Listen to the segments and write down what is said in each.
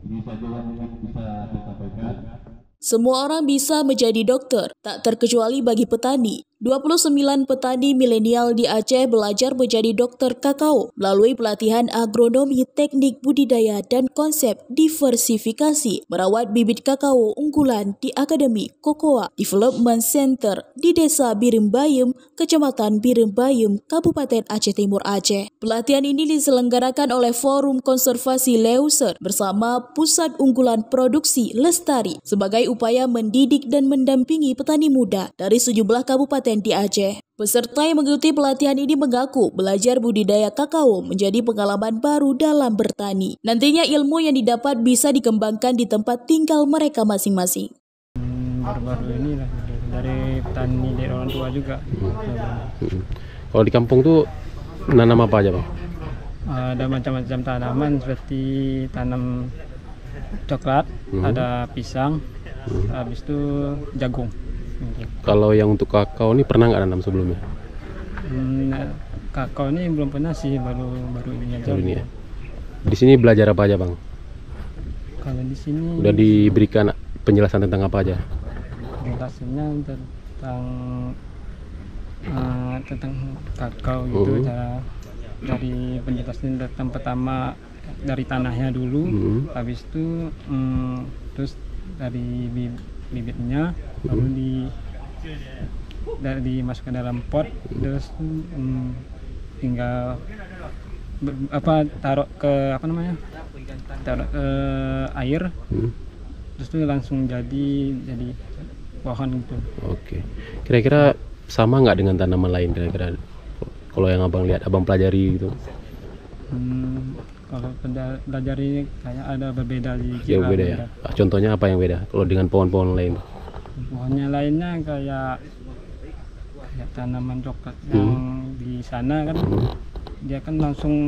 Ini saja yang mungkin bisa disampaikan. Semua orang bisa menjadi dokter, tak terkecuali bagi petani. 29 petani milenial di Aceh belajar menjadi dokter kakao melalui pelatihan agronomi, teknik budidaya, dan konsep diversifikasi merawat bibit kakao unggulan di Akademi Cocoa Development Center di Desa Birembayem, Kecamatan Birembayem, Kabupaten Aceh Timur, Aceh. Pelatihan ini diselenggarakan oleh Forum Konservasi Leuser bersama Pusat Unggulan Produksi Lestari sebagai upaya mendidik dan mendampingi petani muda dari sejumlah kabupaten di Aceh. Peserta yang mengikuti pelatihan ini mengaku belajar budidaya kakao menjadi pengalaman baru dalam bertani. Nantinya ilmu yang didapat bisa dikembangkan di tempat tinggal mereka masing-masing. Baru-baru ini lah dari petani dari orang tua juga. Kalau di kampung tuh nanam apa aja, Bang? Ada macam-macam tanaman seperti tanam coklat, ada pisang, habis itu jagung. Kalau yang untuk kakao ini pernah nggak nanam sebelumnya? Kakao ini belum pernah sih, baru ini aja. Baru ini ya. Di sini belajar apa aja, Bang? Kalau di sini Udah diberikan penjelasan tentang apa aja? penjelasannya tentang kakao gitu, cara dari penjelasan tentang pertama dari tanahnya dulu, habis itu terus dari bibitnya lalu dimasukkan dalam pot, terus tinggal taruh ke air, terus itu langsung jadi pohon gitu. Oke. Kira-kira sama nggak dengan tanaman lain kira-kira? Kalau yang abang lihat, abang pelajari gitu? Kalau pelajari kayak ada berbeda di Ya beda ya. Contohnya apa yang beda kalau dengan pohon-pohon lain? Pohonnya lainnya kayak tanaman coklat yang di sana kan, dia kan langsung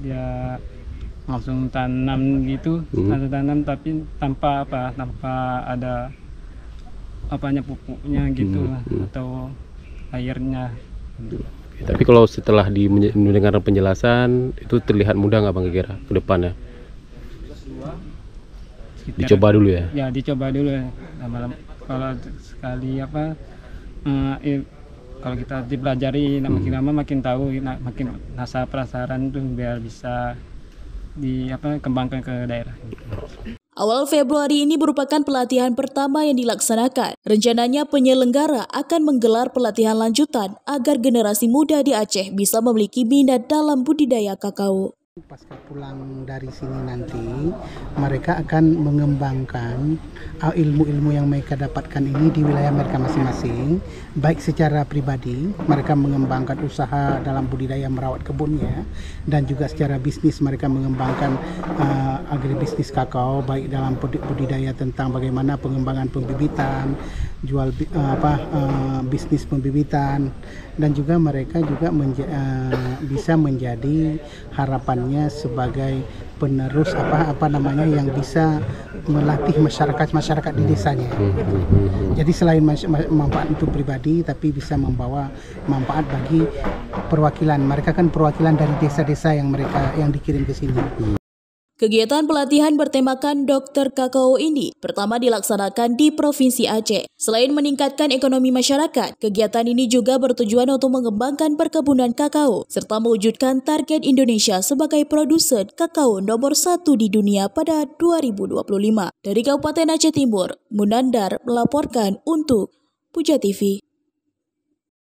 dia langsung tanam gitu, tanam tapi tanpa ada pupuknya gitu atau airnya. Tapi kalau setelah mendengar penjelasan itu terlihat mudah nggak, Bang, kira ke depannya? Dicoba dulu ya? Ya dicoba dulu ya. Kalau sekali kalau kita dipelajari makin lama makin tahu, makin rasa penasaran tuh biar bisa kembangkan ke daerah. Awal Februari ini merupakan pelatihan pertama yang dilaksanakan. Rencananya penyelenggara akan menggelar pelatihan lanjutan agar generasi muda di Aceh bisa memiliki minat dalam budidaya kakao. Pasca pulang dari sini nanti mereka akan mengembangkan ilmu-ilmu yang mereka dapatkan ini di wilayah mereka masing-masing, baik secara pribadi mereka mengembangkan usaha dalam budidaya merawat kebunnya, dan juga secara bisnis mereka mengembangkan agribisnis kakao, baik dalam budidaya tentang bagaimana pengembangan pembibitan, bisnis pembibitan, dan juga mereka juga bisa menjadi harapannya sebagai penerus yang bisa melatih masyarakat di desanya. Jadi selain manfaat untuk pribadi, tapi bisa membawa manfaat bagi perwakilan. Mereka kan perwakilan dari desa-desa yang dikirim ke sini. Kegiatan pelatihan bertemakan dokter kakao ini pertama dilaksanakan di Provinsi Aceh. Selain meningkatkan ekonomi masyarakat, kegiatan ini juga bertujuan untuk mengembangkan perkebunan kakao serta mewujudkan target Indonesia sebagai produsen kakao nomor 1 di dunia pada 2025. Dari Kabupaten Aceh Timur, Munandar melaporkan untuk Puja TV.